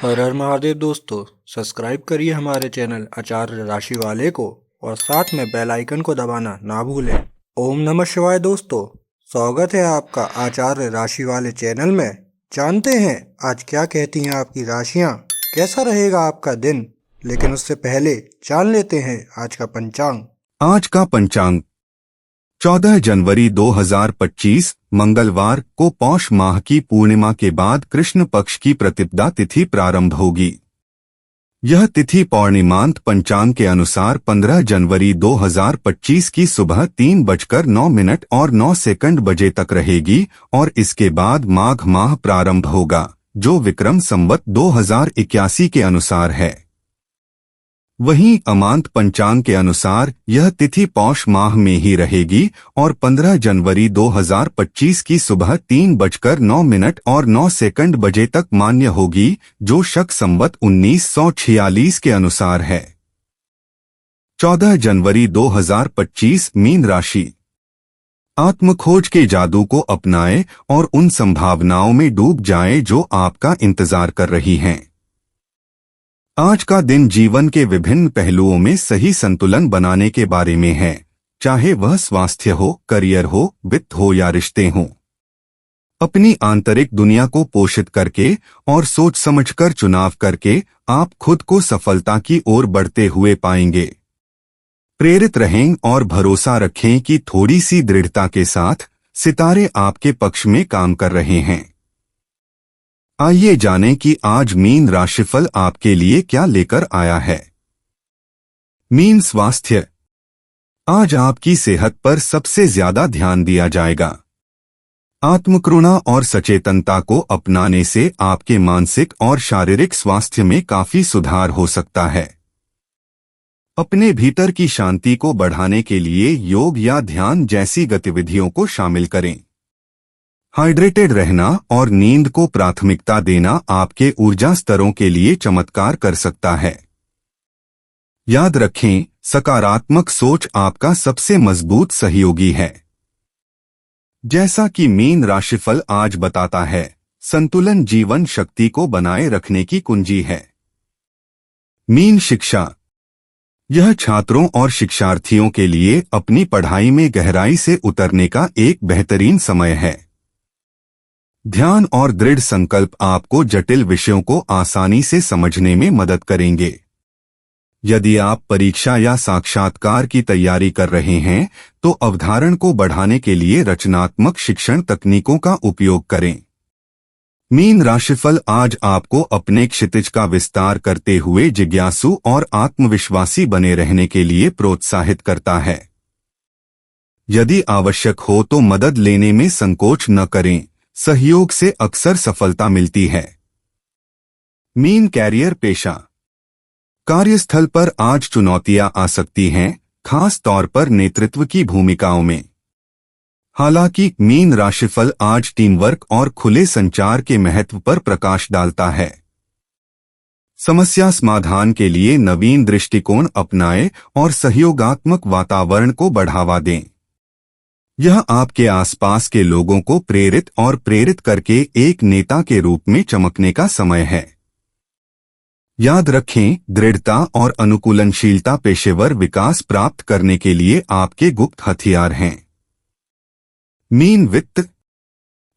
हर हर महादेव दोस्तों। सब्सक्राइब करिए हमारे चैनल आचार्य राशि वाले को और साथ में बेल आइकन को दबाना ना भूलें। ओम नमः शिवाय दोस्तों, स्वागत है आपका आचार्य राशि वाले चैनल में। जानते हैं आज क्या कहती हैं आपकी राशियां, कैसा रहेगा आपका दिन। लेकिन उससे पहले जान लेते हैं आज का पंचांग। आज का पंचांग 14 जनवरी 2025 मंगलवार को पौष माह की पूर्णिमा के बाद कृष्ण पक्ष की प्रतिपदा तिथि प्रारंभ होगी। यह तिथि पौर्णिमांत पंचांग के अनुसार 15 जनवरी 2025 की सुबह 3:09 और 9 बजे तक रहेगी और इसके बाद माघ माह प्रारंभ होगा, जो विक्रम संवत 2081 के अनुसार है। वहीं अमांत पंचांग के अनुसार यह तिथि पौष माह में ही रहेगी और 15 जनवरी 2025 की सुबह 3:09 और 9 बजे तक मान्य होगी, जो शक संवत 1946 के अनुसार है। 14 जनवरी 2025 मीन राशि। आत्मखोज के जादू को अपनाएं और उन संभावनाओं में डूब जाएं जो आपका इंतजार कर रही हैं। आज का दिन जीवन के विभिन्न पहलुओं में सही संतुलन बनाने के बारे में है, चाहे वह स्वास्थ्य हो, करियर हो, वित्त हो या रिश्ते हों। अपनी आंतरिक दुनिया को पोषित करके और सोच समझकर चुनाव करके आप खुद को सफलता की ओर बढ़ते हुए पाएंगे। प्रेरित रहें और भरोसा रखें कि थोड़ी सी दृढ़ता के साथ सितारे आपके पक्ष में काम कर रहे हैं। आइए जानें कि आज मीन राशिफल आपके लिए क्या लेकर आया है। मीन स्वास्थ्य। आज आपकी सेहत पर सबसे ज्यादा ध्यान दिया जाएगा। आत्मकरुणा और सचेतनता को अपनाने से आपके मानसिक और शारीरिक स्वास्थ्य में काफी सुधार हो सकता है। अपने भीतर की शांति को बढ़ाने के लिए योग या ध्यान जैसी गतिविधियों को शामिल करें। हाइड्रेटेड रहना और नींद को प्राथमिकता देना आपके ऊर्जा स्तरों के लिए चमत्कार कर सकता है। याद रखें, सकारात्मक सोच आपका सबसे मजबूत सहयोगी है। जैसा कि मीन राशिफल आज बताता है, संतुलन जीवन शक्ति को बनाए रखने की कुंजी है। मीन शिक्षा। यह छात्रों और शिक्षार्थियों के लिए अपनी पढ़ाई में गहराई से उतरने का एक बेहतरीन समय है। ध्यान और दृढ़ संकल्प आपको जटिल विषयों को आसानी से समझने में मदद करेंगे। यदि आप परीक्षा या साक्षात्कार की तैयारी कर रहे हैं, तो अवधारण को बढ़ाने के लिए रचनात्मक शिक्षण तकनीकों का उपयोग करें। मीन राशिफल आज आपको अपने क्षितिज का विस्तार करते हुए जिज्ञासु और आत्मविश्वासी बने रहने के लिए प्रोत्साहित करता है। यदि आवश्यक हो तो मदद लेने में संकोच न करें, सहयोग से अक्सर सफलता मिलती है। मीन कैरियर पेशा। कार्यस्थल पर आज चुनौतियां आ सकती हैं, खास तौर पर नेतृत्व की भूमिकाओं में। हालांकि मीन राशिफल आज टीम वर्क और खुले संचार के महत्व पर प्रकाश डालता है। समस्या समाधान के लिए नवीन दृष्टिकोण अपनाएं और सहयोगात्मक वातावरण को बढ़ावा दें। यह आपके आसपास के लोगों को प्रेरित करके एक नेता के रूप में चमकने का समय है। याद रखें, दृढ़ता और अनुकूलनशीलता पेशेवर विकास प्राप्त करने के लिए आपके गुप्त हथियार हैं। मीन वित्त।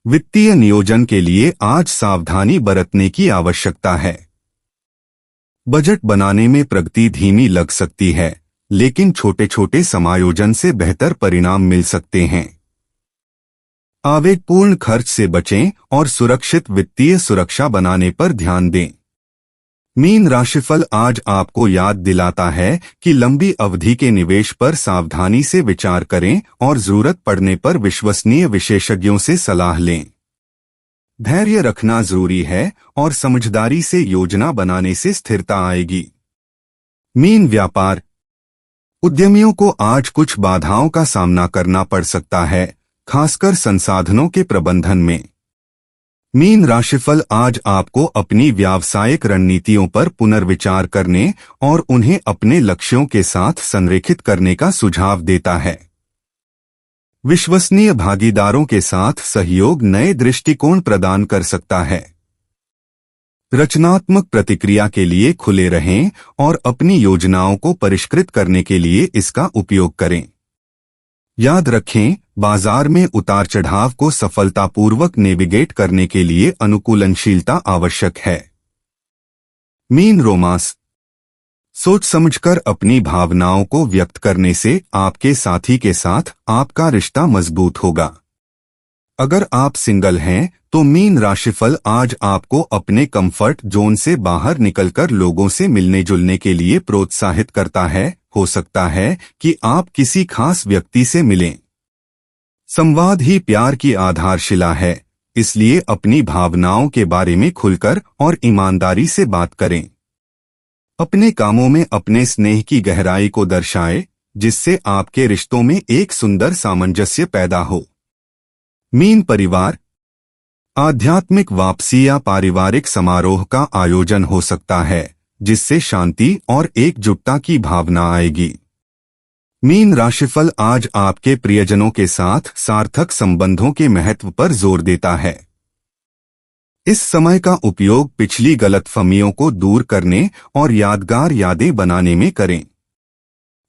वित्तीय नियोजन के लिए आज सावधानी बरतने की आवश्यकता है। बजट बनाने में प्रगति धीमी लग सकती है, लेकिन छोटे छोटे समायोजन से बेहतर परिणाम मिल सकते हैं। आवेगपूर्ण खर्च से बचें और सुरक्षित वित्तीय सुरक्षा बनाने पर ध्यान दें। मीन राशिफल आज आपको याद दिलाता है कि लंबी अवधि के निवेश पर सावधानी से विचार करें और जरूरत पड़ने पर विश्वसनीय विशेषज्ञों से सलाह लें। धैर्य रखना जरूरी है और समझदारी से योजना बनाने से स्थिरता आएगी। मीन व्यापार। उद्यमियों को आज कुछ बाधाओं का सामना करना पड़ सकता है, खासकर संसाधनों के प्रबंधन में। मीन राशिफल आज आपको अपनी व्यावसायिक रणनीतियों पर पुनर्विचार करने और उन्हें अपने लक्ष्यों के साथ संरेखित करने का सुझाव देता है। विश्वसनीय भागीदारों के साथ सहयोग नए दृष्टिकोण प्रदान कर सकता है। रचनात्मक प्रतिक्रिया के लिए खुले रहें और अपनी योजनाओं को परिष्कृत करने के लिए इसका उपयोग करें। याद रखें, बाजार में उतार चढ़ाव को सफलतापूर्वक नेविगेट करने के लिए अनुकूलनशीलता आवश्यक है। Mean romance. सोच समझकर अपनी भावनाओं को व्यक्त करने से आपके साथी के साथ आपका रिश्ता मजबूत होगा। अगर आप सिंगल हैं तो मीन राशिफल आज आपको अपने कंफर्ट जोन से बाहर निकलकर लोगों से मिलने जुलने के लिए प्रोत्साहित करता है। हो सकता है कि आप किसी खास व्यक्ति से मिलें। संवाद ही प्यार की आधारशिला है, इसलिए अपनी भावनाओं के बारे में खुलकर और ईमानदारी से बात करें। अपने कामों में अपने स्नेह की गहराई को दर्शाएं, जिससे आपके रिश्तों में एक सुंदर सामंजस्य पैदा हो। मीन परिवार। आध्यात्मिक वापसी या पारिवारिक समारोह का आयोजन हो सकता है, जिससे शांति और एकजुटता की भावना आएगी। मीन राशिफल आज आपके प्रियजनों के साथ सार्थक संबंधों के महत्व पर जोर देता है। इस समय का उपयोग पिछली गलतफहमियों को दूर करने और यादगार यादें बनाने में करें।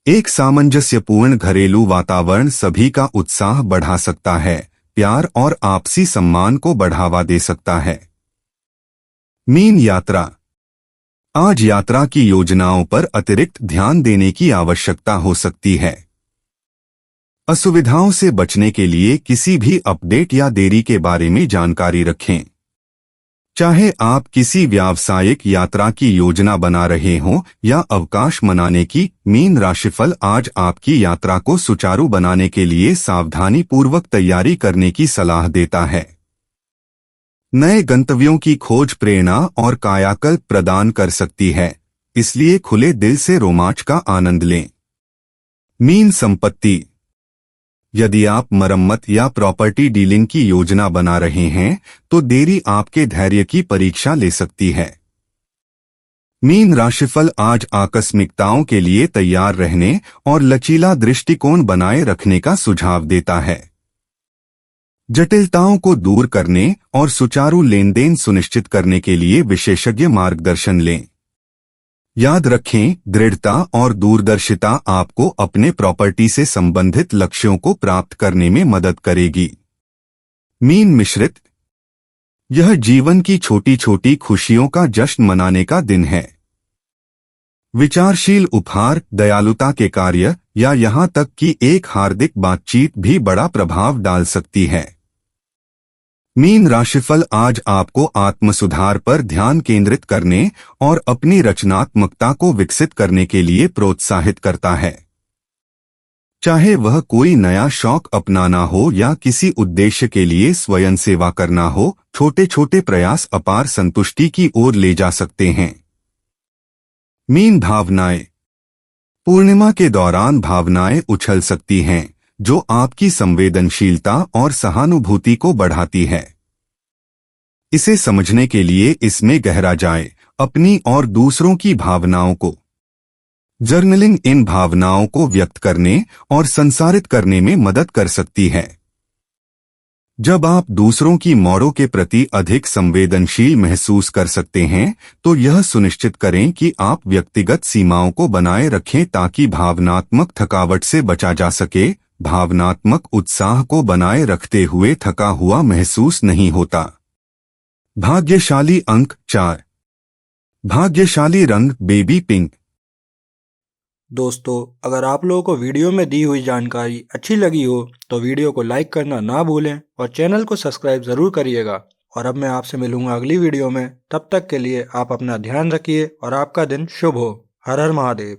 एक सामंजस्यपूर्ण घरेलू वातावरण सभी का उत्साह बढ़ा सकता है, प्यार और आपसी सम्मान को बढ़ावा दे सकता है। मीन यात्रा। आज यात्रा की योजनाओं पर अतिरिक्त ध्यान देने की आवश्यकता हो सकती है। असुविधाओं से बचने के लिए किसी भी अपडेट या देरी के बारे में जानकारी रखें। चाहे आप किसी व्यावसायिक यात्रा की योजना बना रहे हों या अवकाश मनाने की, मीन राशिफल आज आपकी यात्रा को सुचारू बनाने के लिए सावधानीपूर्वक तैयारी करने की सलाह देता है। नए गंतव्यों की खोज प्रेरणा और कायाकल्प प्रदान कर सकती है, इसलिए खुले दिल से रोमांच का आनंद लें। मीन संपत्ति। यदि आप मरम्मत या प्रॉपर्टी डीलिंग की योजना बना रहे हैं तो देरी आपके धैर्य की परीक्षा ले सकती है। मीन राशिफल आज आकस्मिकताओं के लिए तैयार रहने और लचीला दृष्टिकोण बनाए रखने का सुझाव देता है। जटिलताओं को दूर करने और सुचारू लेनदेन सुनिश्चित करने के लिए विशेषज्ञ मार्गदर्शन लें। याद रखें, दृढ़ता और दूरदर्शिता आपको अपने प्रॉपर्टी से संबंधित लक्ष्यों को प्राप्त करने में मदद करेगी। मीन मिश्रित। यह जीवन की छोटी छोटी खुशियों का जश्न मनाने का दिन है। विचारशील उपहार, दयालुता के कार्य या यहां तक कि एक हार्दिक बातचीत भी बड़ा प्रभाव डाल सकती है। मीन राशिफल आज आपको आत्मसुधार पर ध्यान केंद्रित करने और अपनी रचनात्मकता को विकसित करने के लिए प्रोत्साहित करता है। चाहे वह कोई नया शौक अपनाना हो या किसी उद्देश्य के लिए स्वयं सेवा करना हो, छोटे छोटे प्रयास अपार संतुष्टि की ओर ले जा सकते हैं। मीन भावनाएं। पूर्णिमा के दौरान भावनाएं उछल सकती हैं, जो आपकी संवेदनशीलता और सहानुभूति को बढ़ाती है। इसे समझने के लिए इसमें गहरा जाए, अपनी और दूसरों की भावनाओं को। जर्नलिंग इन भावनाओं को व्यक्त करने और संसारित करने में मदद कर सकती है। जब आप दूसरों की मोड़ों के प्रति अधिक संवेदनशील महसूस कर सकते हैं, तो यह सुनिश्चित करें कि आप व्यक्तिगत सीमाओं को बनाए रखें ताकि भावनात्मक थकावट से बचा जा सके। भावनात्मक उत्साह को बनाए रखते हुए थका हुआ महसूस नहीं होता। भाग्यशाली अंक 4। भाग्यशाली रंग बेबी पिंक। दोस्तों, अगर आप लोगों को वीडियो में दी हुई जानकारी अच्छी लगी हो तो वीडियो को लाइक करना ना भूलें और चैनल को सब्सक्राइब ज़रूर करिएगा। और अब मैं आपसे मिलूंगा अगली वीडियो में। तब तक के लिए आप अपना ध्यान रखिए और आपका दिन शुभ हो। हर हर महादेव।